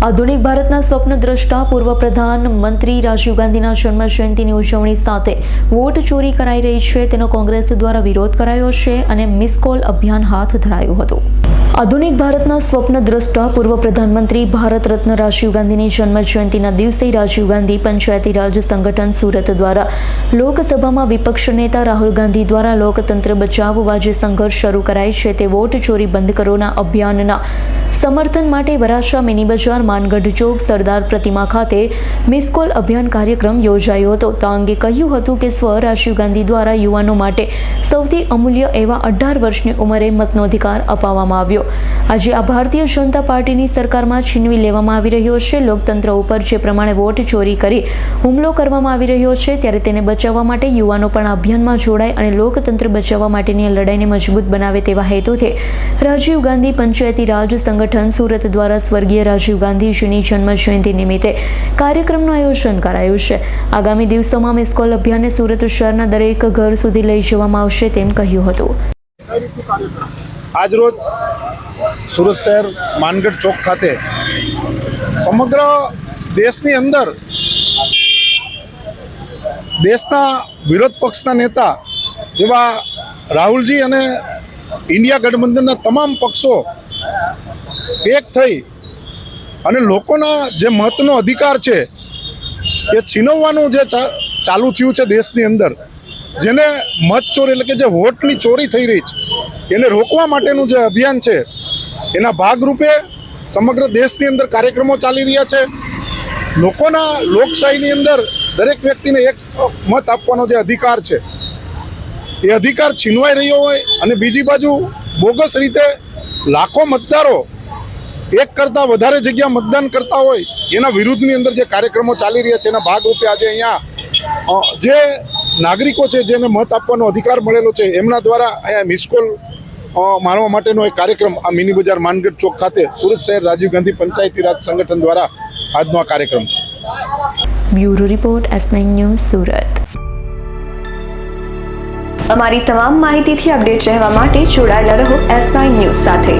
આધુનિક ભારતના સ્વપ્નદ્રષ્ટા પૂર્વ પ્રધાનમંત્રી રાજીવ ગાંધીના જન્મ જયંતિની ઉજવણી સાથે વોટ ચોરી કરાઈ રહી છે તેનો કોંગ્રેસ દ્વારા વિરોધ કરાયો છે અને મિસ કોલ અભિયાન હાથ ધરાયું હતું। આધુનિક ભારતના સ્વપ્નદ્રષ્ટા પૂર્વ પ્રધાનમંત્રી ભારત રત્ન રાજીવ ગાંધીની જન્મ જયંતિના દિવસે રાજીવ ગાંધી પંચાયતી રાજ સંગઠન સુરત દ્વારા લોકસભામાં વિપક્ષ નેતા રાહુલ ગાંધી દ્વારા લોકતંત્ર બચાવવા જે સંઘર્ષ શરૂ કરાય છે તે વોટ ચોરી બંધ કરોના અભિયાનના સમર્થન માટે વરાછા મિની બજાર માનગઢ ચોક સરદાર પ્રતિમા ખાતે મિસ કોલ અભિયાન કાર્યક્રમ યોજાયો હતો। આ અંગે કહ્યું હતું કે રાજીવ ગાંધી દ્વારા યુવાનો માટે સૌથી અમૂલ્ય એવા 18 વર્ષની ઉંમરે મતનો અધિકાર અપાવવામાં આવ્યો। આજે આ ભારતીય જનતા પાર્ટીની સરકારમાં છીનવી લેવામાં આવી રહ્યો છે। લોકતંત્ર ઉપર જે પ્રમાણે વોટ ચોરી કરી હુમલો કરવામાં આવી રહ્યો છે ત્યારે તેને બચાવવા માટે યુવાનો પણ આ અભિયાનમાં જોડાય અને લોકતંત્ર બચાવવા માટેની લડાઈને મજબૂત બનાવે તેવા હેતુથી રાજીવ ગાંધી પંચાયતી રાજ સંગઠન સુરત દ્વારા સ્વર્ગીય રાજીવ ગાંધીજીની જન્મ જયંતિ નિમિત્તે કાર્યક્રમનું આયોજન કરાયું છે। આગામી દિવસોમાં મિસ કોલ અભિયાનને સુરત શહેરના દરેક ઘર સુધી લઈ જવામાં આવશે તેમ કહ્યું હતું। આજરોજ સુરત શહેર માનગઢ ચોક ખાતે સમગ્ર દેશની અંદર દેશના વિરોધ પક્ષના નેતા એવા રાહુલજી અને ઇન્ડિયા ગઠબંધનના તમામ પક્ષો એક થઈ અને લોકોના જે મતનો અધિકાર છે એ છીનવવાનું જે ચાલુ થયું છે દેશની અંદર, જેને મત ચોરી એટલે કે જે વોટની ચોરી થઈ રહી છે એને રોકવા માટેનું જે અભિયાન છે એના ભાગરૂપે સમગ્ર દેશની અંદર કાર્યક્રમો ચાલી રહ્યા છે। લોકોના લોકશાહીની અંદર દરેક વ્યક્તિને એક મત આપવાનો જે અધિકાર છે એ અધિકાર છીનવાઈ રહ્યો હોય અને બીજી બાજુ બોગસ રીતે લાખો મતદારો એક કરતાં વધારે જગ્યા મતદાન કરતા હોય એના વિરુદ્ધની અંદર જે કાર્યક્રમો ચાલી રહ્યા છે એના ભાગરૂપે આજે અહીંયા જે નાગરિકો છે જેને મત આપવાનો અધિકાર મળેલો છે એમના દ્વારા અહીંયા મિસ કોલ મારવા માટેનો એક કાર્યક્રમ આ મિની બજાર માનગઢ ચોક ખાતે સુરત શહેર રાજીવ ગાંધી પંચાયતી રાજ સંગઠન દ્વારા આજનો આ કાર્યક્રમ છે। Bureau report S9 news Surat. અમારી તમામ માહિતીથી અપડેટ રહેવા માટે જોડાયેલા રહો S9 ન્યૂઝ સાથે।